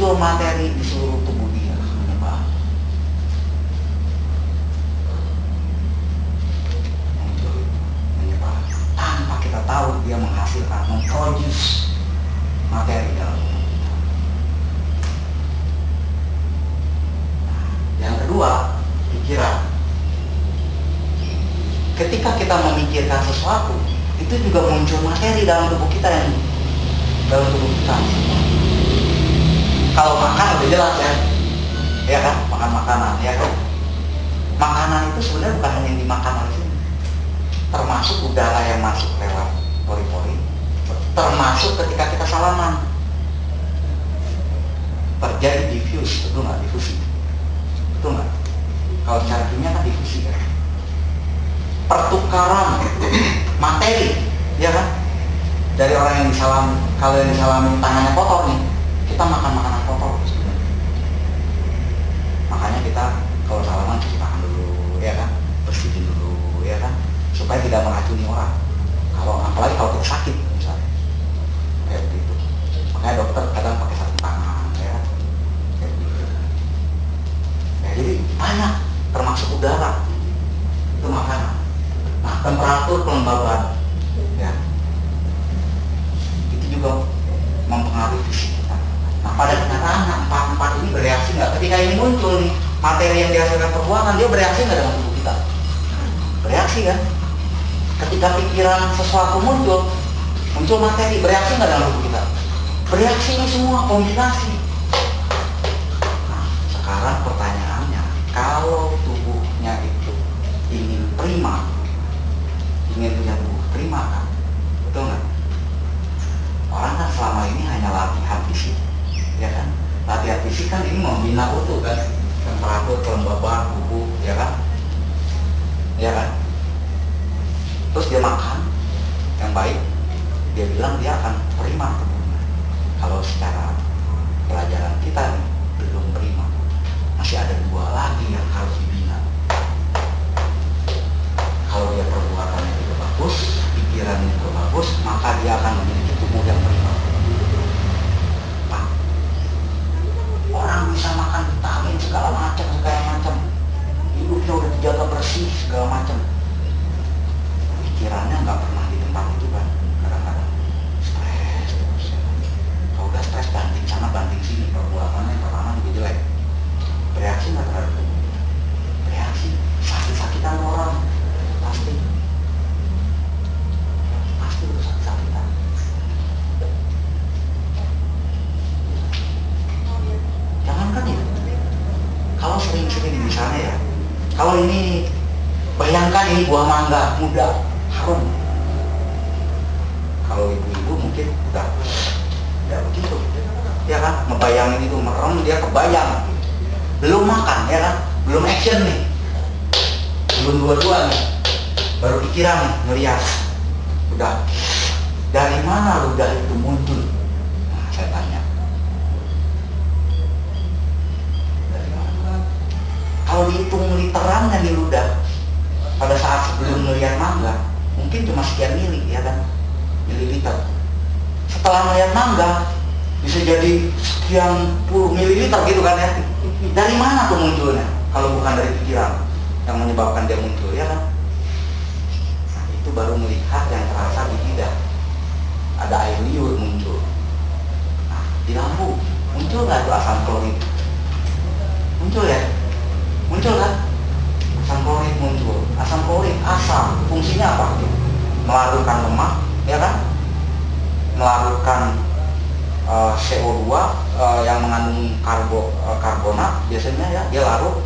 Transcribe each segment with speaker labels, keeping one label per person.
Speaker 1: muncul materi di seluruh tubuh dia, menyebar. Muncul, menyebar. Tanpa kita tahu dia menghasilkan, memproduce materi dalam tubuh kita. Nah, yang kedua, pikiran. Ketika kita memikirkan sesuatu, itu juga muncul materi dalam tubuh kita Kalau makan udah jelas ya kan, makan makanan ya kan. Makanan itu sebenarnya bukan hanya yang dimakan oleh sini, termasuk udara yang masuk lewat pori-pori, termasuk ketika kita salaman terjadi diffuse, betul nggak? Difusi, betul nggak? Kalau secara kimia kan difusi kan, pertukaran materi ya kan, dari orang yang disalami. Kalau yang disalami tangannya kotor nih, kita makan makanan kotor sebenarnya. Makanya kita kalau salaman cuci tangan dulu ya kan, bersihin dulu ya kan, supaya tidak meracuni orang. Apalagi kalau kita sakit misalnya kayak begitu. Makanya dokter kadang pakai sarung tangan ya kan, kayak begitu. Ya, jadi banyak, termasuk udara itu makanan. Nah, temperatur kelembaban ya, itu juga mempengaruhi fisik kita. Nah, pada kenyataannya empat ini bereaksi nggak? Ketika ini muncul nih materi yang dihasilkan perbuatan, dia bereaksi nggak dengan tubuh kita? Bereaksi kan? Ketika pikiran sesuatu muncul materi, bereaksi nggak dengan tubuh kita? Bereaksi, ini semua kombinasi. Nah, sekarang pertanyaannya, kalau tubuhnya itu ingin prima, ingin punya tubuh prima kan, betul nggak? Orang kan selama ini hanya latihan fisik, ya kan? Latihan fisik kan ini membina utuh kan, temperatur kelembaban tubuh, ya kan? Ya kan? Terus dia makan yang baik, dia bilang dia akan prima tubuhnya. Kalau secara pelajaran kita nih, belum prima, masih ada dua lagi yang harus dibina. Kalau dia perbuatannya juga bagus, pikirannya juga bagus, maka dia akan memiliki tubuh yang prima. Nah, orang bisa makan vitamin segala macam, hidupnya udah dijaga bersih segala macam, pikirannya nggak pernah di tempat itu kan. Kadang-kadang stres terus ya. Kalau udah stres banding sana banding sini, perbuatannya yang pertama juga jelek. Bereaksi nggak terhadap tubuh? Bereaksi, sakit-sakitan orang. Pasti udah sakit-sakitan. Jangankan itu, kalau sering-sering misalnya ya, kalau ini bayangkan ini buah mangga muda harum, kalau ibu-ibu mungkin udah begitu ya kan, ngebayangin itu merem, dia kebayang, belum makan ya kan, belum action nih, belum dua-dua nih, baru pikiran nih, ngeliat. Udah, dari mana ludah itu muncul? Nah, saya tanya. Dari mana? Kalau dihitung literannya di ludah, pada saat sebelum melihat mangga, mungkin cuma sekian mili, ya kan? Mililiter. Setelah melihat mangga, bisa jadi sekian puluh mililiter gitu kan ya? Dari mana tuh munculnya? Kalau bukan dari pikiran yang menyebabkan dia muncul, ya kan? Itu baru melihat yang terasa di lidah. Ada air liur muncul. Nah, di lambung muncul nggak tuh asam klorid? Muncul ya? Muncul kan? Asam klorid muncul. Asam klorid, asam, fungsinya apa? Melarutkan lemak, ya kan? Melarutkan CO2 yang mengandung karbonat biasanya ya, dia larut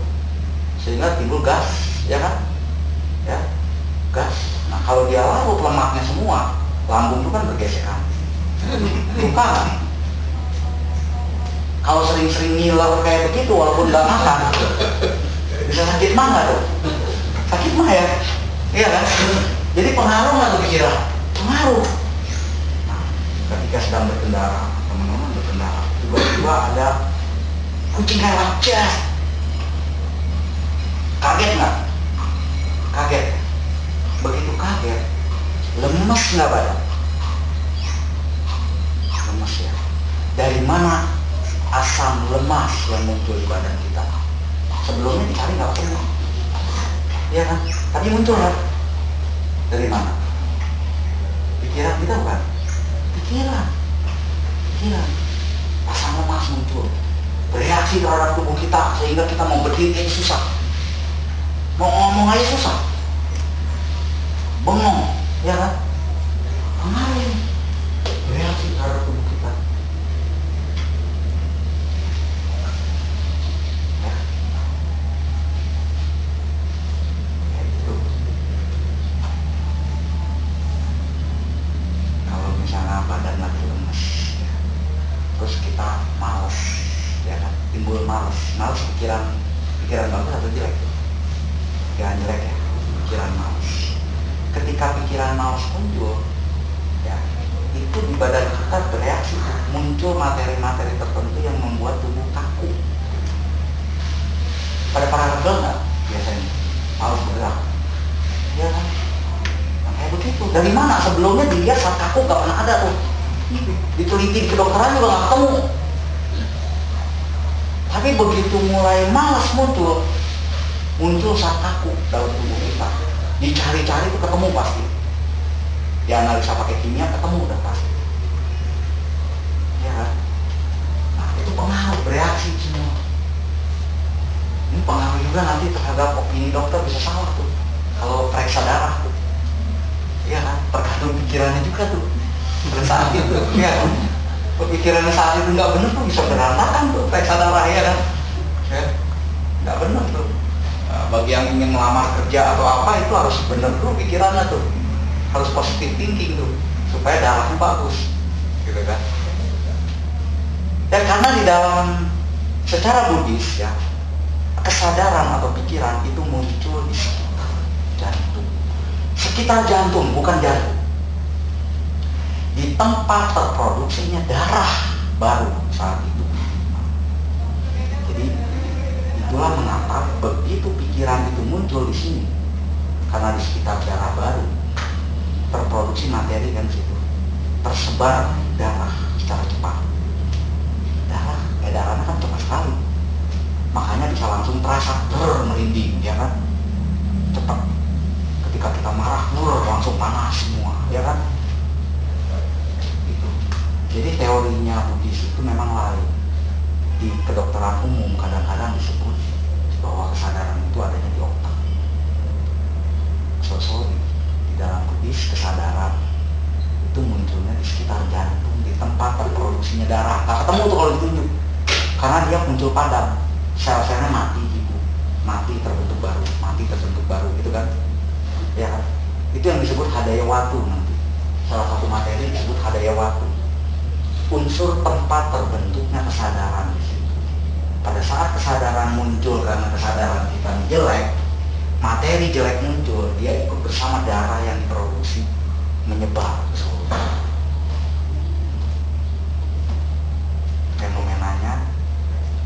Speaker 1: sehingga timbul gas, ya kan? Ya, gas. Nah, kalau dia larut lemaknya semua, lambung itu kan bergesekan, luka kan? Kalau sering-sering ngiler kayak begitu walaupun nggak makan, bisa sakit mah nggak tuh? Sakit mah ya, iya kan? Jadi pengaruh nggak tuh pikiran? Pengaruh. Nah, ketika sedang berkendara, teman-teman berkendara, tiba-tiba ada kucing lewat, kaget nggak? Kaget. Begitu kaget, lemes nggak badan? Lemes ya. Dari mana asam lemas yang muncul di badan kita. Sebelumnya dicari nggak ketemu, ya kan? Tapi muncul kan? Dari mana? Pikiran kita bukan? Pikiran. Asam lemas muncul, bereaksi terhadap tubuh kita sehingga kita mau berdiri aja susah, mau ngomong aja susah, bengong, ya kan? Pengaruh bereaksi terhadap tubuh kita. Badan lagi lemes, ya. Terus kita malas, ya kan? Timbul malas pikiran bagus atau jelek? Pikiran jelek ya, pikiran malas. Ketika pikiran malas muncul, ya itu di badan kita bereaksi, muncul materi-materi tertentu yang membuat tubuh kaku. Pada para rebel nggak biasanya malas bergerak, ya kan? Kayak begitu. Dari mana? Sebelumnya dilihat saat kaku gak pernah ada tuh. Diteliti di kedokteran juga gak ketemu. Tapi begitu mulai malas muncul saat kaku dalam tubuh kita. Dicari-cari itu ketemu pasti. Dianalisa pakai kimia ketemu udah pasti. Ya kan? Nah itu pengaruh, bereaksi semua. Ini pengaruh juga nanti terhadap opini dokter bisa salah tuh. Kalau periksa darah tuh. Iya kan, tergantung pikirannya juga tuh pada saat itu, ya kan. Pikirannya saat itu nggak benar tuh bisa berantakan tuh periksa darah, ya kan, ya nggak benar tuh. Nah, bagi yang ingin melamar kerja atau apa itu harus benar tuh pikirannya tuh, harus positive thinking tuh supaya darahnya bagus, gitu kan. Dan karena di dalam secara Buddhis ya, kesadaran atau pikiran itu muncul di sekitar jantung. Sekitar jantung, bukan jantung. Di tempat terproduksinya darah baru saat itu. Jadi itulah mengapa begitu pikiran itu muncul di sini, karena di sekitar darah baru terproduksi materi kan situ, tersebar darah secara cepat. Darah, edarannya kan cepat sekali, makanya bisa langsung terasa merinding, ya kan? Cepat. Ketika kita marah, langsung panas semua, ya kan? Gitu. Jadi teorinya Buddhis itu memang lain. Di kedokteran umum kadang-kadang disebut bahwa kesadaran itu adanya di otak. Sorry, di dalam Buddhis kesadaran itu munculnya di sekitar jantung, di tempat terproduksinya darah. Nggak ketemu tuh kalau ditunjuk, karena dia muncul padam, sel-selnya mati gitu, mati terbentuk baru, gitu kan? Ya kan? Itu yang disebut hadaya watu nanti. Salah satu materi disebut hadaya watu. Unsur tempat terbentuknya kesadaran di situ. Pada saat kesadaran muncul karena kesadaran kita jelek, materi jelek muncul, dia ikut bersama darah yang diproduksi menyebar ke seluruh. Fenomenanya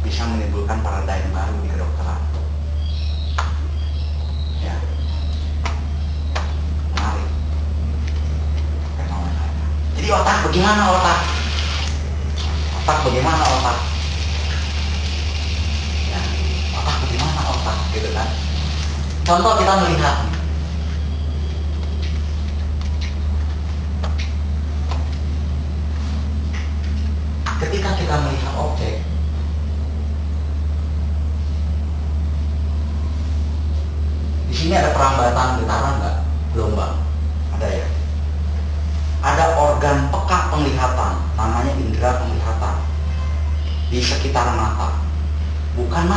Speaker 1: bisa menimbulkan paradigma baru di kedokteran. Ya. Jadi otak bagaimana otak? Bagaimana otak? Ya, otak bagaimana otak, gitu kan? Contoh kita melihat ketika kita melihat objek, di sini ada perambatan getaran nggak? Gelombang, ada ya. Ada organ peka penglihatan, namanya indera penglihatan, di sekitar mata. Bukan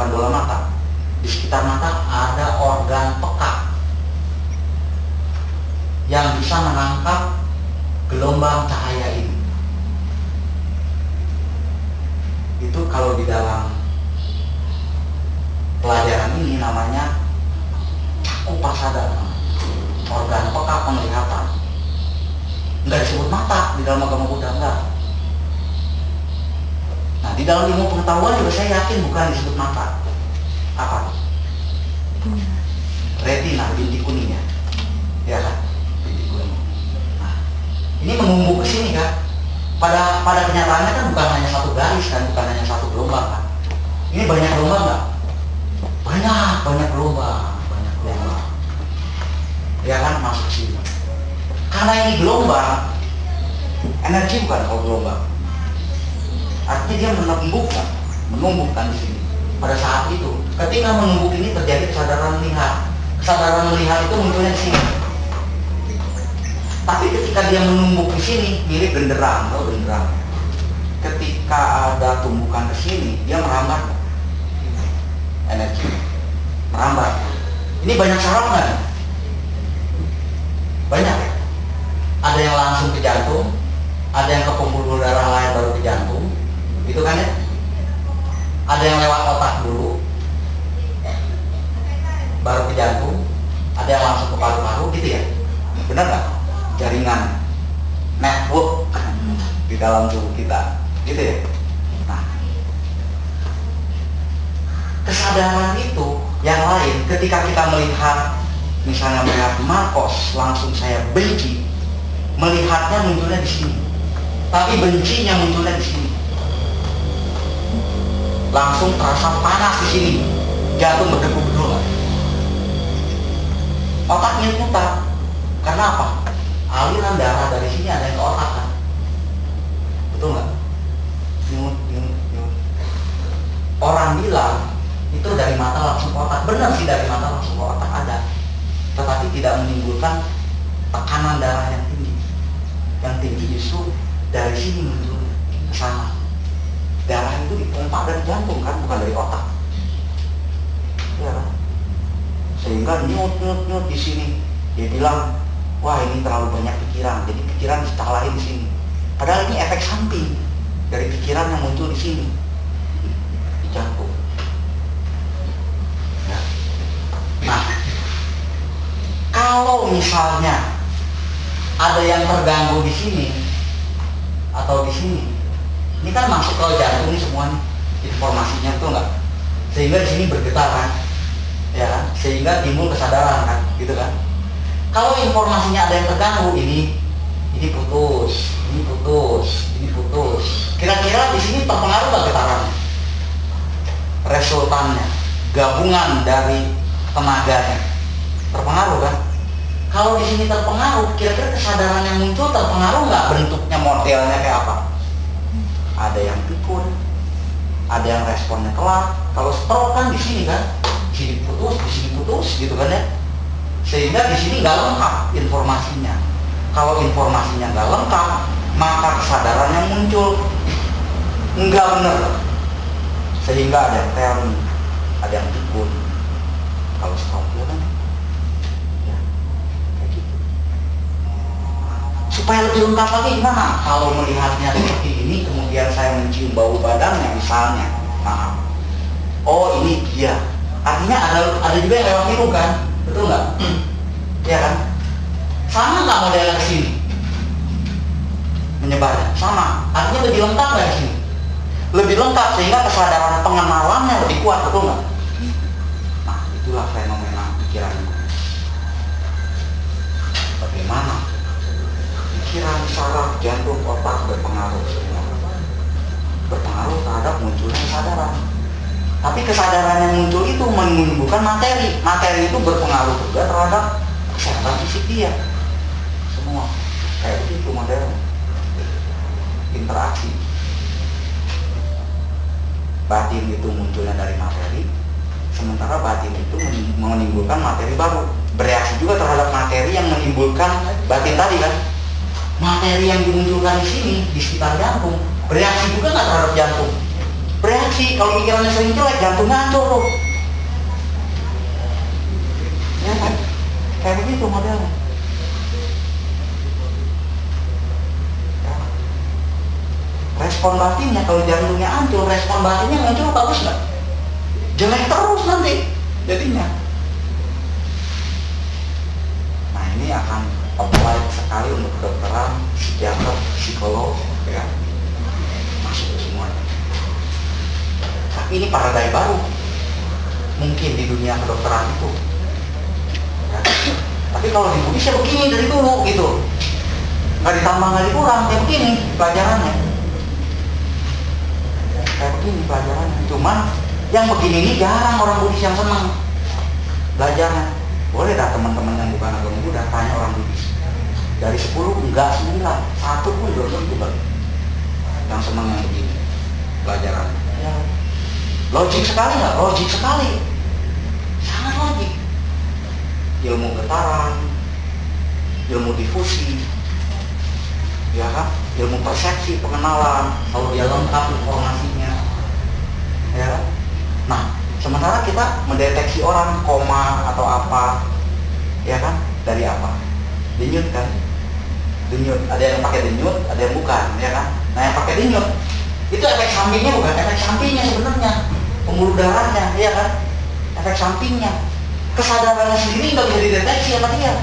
Speaker 1: bola mata. Di sekitar mata ada organ peka yang bisa menangkap gelombang cahaya ini. Itu kalau di dalam pelajaran ini namanya cakupasada, organ peka penglihatan. Nggak disebut mata di dalam agama Buddha, enggak. Nah, di dalam ilmu pengetahuan juga saya yakin bukan disebut mata. Apa? Retina, bintik kuning ya. Ya kan? Bintik kuning. Nah, ini menumbuh ke sini kan. Pada kenyataannya kan bukan hanya satu garis kan, bukan hanya satu gelombang kan. Ini banyak gelombang nggak? Banyak gelombang. Ya kan, masuk sini. Karena ini gelombang, energi bukan kalau gelombang. Artinya dia menumbukkan di sini. Pada saat itu, ketika menumbuk ini terjadi kesadaran melihat. Kesadaran melihat itu munculnya di sini. Tapi ketika dia menumbuk di sini, mirip genderang, atau genderang. Ketika ada tumbukan ke sini, dia merambat energi, merambat. Ini banyak syaratnya. Banyak ya. Ada yang langsung ke jantung, ada yang ke pembuluh darah lain baru ke jantung, gitu kan ya. Ada yang lewat otak dulu, baru ke jantung, ada yang langsung ke paru-paru, gitu ya. Benar nggak? Jaringan network di dalam tubuh kita, gitu ya. Nah, kesadaran itu yang lain ketika kita melihat, misalnya melihat Marcos, langsung saya benci, melihatnya munculnya di sini, tapi bencinya munculnya di sini. Langsung terasa panas di sini, jantung berdebu-debu. Otaknya putar. Karena apa? Aliran darah dari sini ada yang ke otak kan? Betul nggak? Nyut. Orang bilang itu dari mata langsung ke otak. Benar sih, dari mata langsung ke otak ada, tetapi tidak menimbulkan tekanan darah yang tinggi. Yang tinggi justru dari sini muncul ke sana. Darah itu dipompa dari jantung kan, bukan dari otak. Ya kan? Sehingga nyut di sini. Dia bilang, wah ini terlalu banyak pikiran, jadi pikiran dicalain di sini. Padahal ini efek samping dari pikiran yang muncul di sini, di jantung. Ya. Nah, kalau misalnya ada yang terganggu di sini atau di sini, ini kan masuk ke jantung semuanya informasinya, betul nggak? Sehingga di sini bergetar kan, ya kan? Sehingga timbul kesadaran kan, gitu kan? Kalau informasinya ada yang terganggu, ini putus, ini putus. Kira-kira di sini terpengaruh nggak getarannya? Resultannya, gabungan dari tenaganya, terpengaruh kan? Kalau di sini terpengaruh, kira-kira kesadaran yang muncul terpengaruh nggak? Bentuknya, modelnya kayak apa? Ada yang pikun, ada yang responnya telat. Kalau stroke kan di sini kan, di sini putus, gitu kan ya. Sehingga di sini nggak lengkap informasinya. Kalau informasinya nggak lengkap, maka kesadaran yang muncul nggak benar. Sehingga ada yang telmi, ada yang pikun. Kalau stroke ya kan, ya, kayak gitu. Supaya lebih lengkap lagi gimana? Kalau melihatnya seperti ini, kemudian saya mencium bau badannya misalnya, nah, oh ini dia. Artinya ada juga yang lewat hidung kan, betul nggak? Ya kan? Sama nggak modelnya ke sini? Menyebarnya sama. Artinya lebih lengkap nggak di sini? Lebih lengkap sehingga kesadaran pengenalannya lebih kuat, betul nggak? Nah, itulah fenomena pikiran. Bagaimana pikiran, saraf, jantung, otak berpengaruh semua, berpengaruh terhadap munculnya kesadaran. Tapi kesadaran yang muncul itu menimbulkan materi. Materi itu berpengaruh juga terhadap kesehatan fisik dia. Semua kayak begitu modelnya. Interaksi. Batin itu munculnya dari materi, sementara batin itu menimbulkan materi baru. Bereaksi juga terhadap materi yang menimbulkan batin tadi kan. Materi yang dimunculkan di sini, di sekitar jantung, bereaksi juga nggak terhadap jantung? Bereaksi. Kalau pikirannya sering jelek, jantungnya hancur loh. Ya kan? Kayak begitu modelnya. Ya. Respon batinnya, kalau jantungnya hancur, respon batinnya muncul bagus nggak? Jelek terus nanti jadinya. Nah ini akan apply sekali untuk kedokteran, psikiater, psikolog, ya, masuk ke semuanya. Tapi ini paradigma baru mungkin di dunia kedokteran itu. Ya. Tapi kalau di Buddhis ya begini dari dulu gitu, nggak ditambah nggak dikurang, ya begini pelajarannya. begini pelajarannya. Cuman yang begini ini jarang orang Buddhis yang senang belajarnya. Boleh dah teman-teman yang bukan agama Buddha tanya orang Buddhis. Dari 10 enggak 9, 1 pun belum tentu yang senang yang begini pelajarannya. Ya. Logik sekali nggak? Logik sekali, sangat logik. Ilmu getaran, ilmu difusi, ya kan? Ilmu persepsi, pengenalan, kalau dia lengkap informasinya, ya kan? Nah, sementara kita mendeteksi orang koma atau apa, ya kan? Dari apa? Denyut kan? Denyut. Ada yang pakai denyut, ada yang bukan, ya kan? Nah, yang pakai denyut itu efek sampingnya bukan efek sampingnya sebenarnya, pembuluh darahnya, ya kan? Efek sampingnya. Kesadarannya sendiri nggak bisa dideteksi sama dia,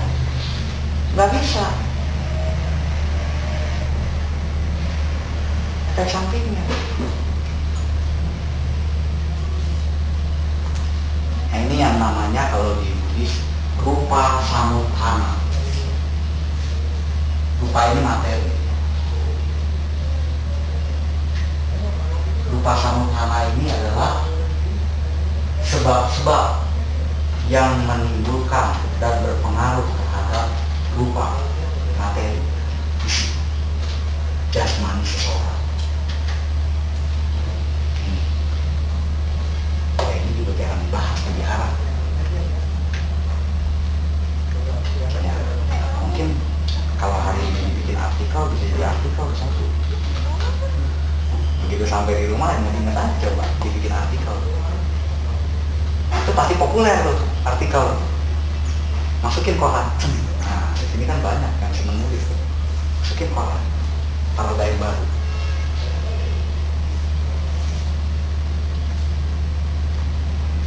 Speaker 1: nggak bisa. Efek sampingnya. Nah, ini yang namanya kalau di Buddhis rupa samudhana. Rupa ini materi. Rupa samudhana ini adalah sebab-sebab yang menimbulkan dan berpengaruh terhadap rupa materi fisik jasmani seseorang. Ini juga jarang dibahas di Arab. Mungkin kalau hari ini dibikin artikel bisa jadi artikel satu. Begitu sampai di rumah yang ingat aja coba dibikin artikel. Itu pasti populer tuh artikel, masukin koran. Nah di sini kan banyak yang seneng nulis tuh. Masukin koran, paradigm baru.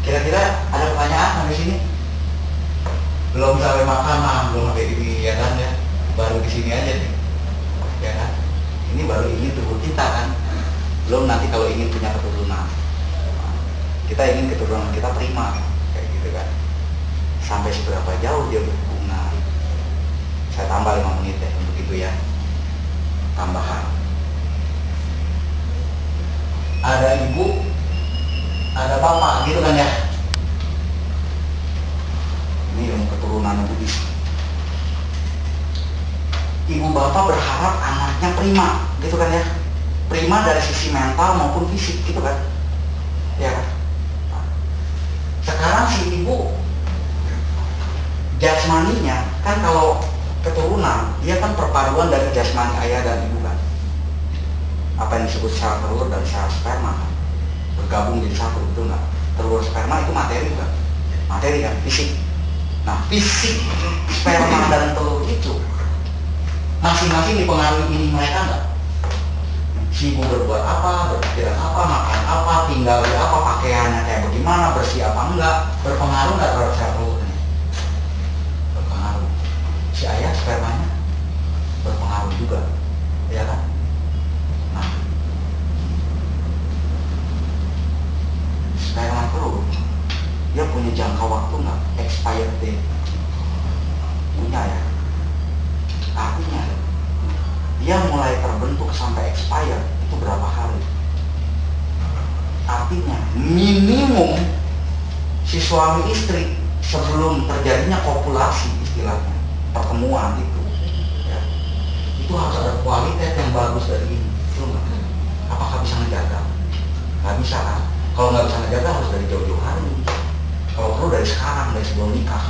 Speaker 1: Kira-kira ada pertanyaan di sini? Belum sampai makanan, belum sampai ini ya kan ya, baru di sini aja nih, ya kan? Ini baru ingin tubuh kita kan, belum nanti kalau ingin punya keturunan. Kita ingin keturunan kita prima, kayak gitu kan. Sampai seberapa jauh dia berhubungan. Saya tambah 5 menit ya untuk itu ya. Tambahan. Ada ibu, ada bapak gitu kan ya. Ini yang keturunan Buddhis. Ibu bapak berharap anaknya prima, gitu kan ya. Prima dari sisi mental maupun fisik, gitu kan. Ya kan. Sekarang si ibu jasmaninya kan kalau keturunan dia kan perpaduan dari jasmani ayah dan ibu kan, apa yang disebut sel telur dan sel sperma kan bergabung jadi satu, betul nggak? Telur sperma itu materi kan, materi kan, fisik. Nah fisik sperma dan telur itu masing-masing dipengaruhi ini mereka nggak? Si ibu berbuat apa, berpikiran apa, makan apa, tinggal di apa, pakaiannya kayak bagaimana, bersih apa enggak, berpengaruh nggak terhadap sel telurnya? Berpengaruh. Si ayah spermanya berpengaruh juga, ya kan? Nah, sperma telur dia punya jangka waktu nggak? Expired date punya ya. Artinya dia mulai terbentuk sampai expire itu berapa hari? Artinya minimum si suami istri sebelum terjadinya kopulasi istilahnya, pertemuan itu ya, itu harus ada kualitas yang bagus dari ini. Itu apakah bisa ngejaga? Nggak bisa kan? Kalau nggak bisa ngejaga harus dari jauh-jauh hari. Kalau perlu dari sekarang, dari sebelum nikah.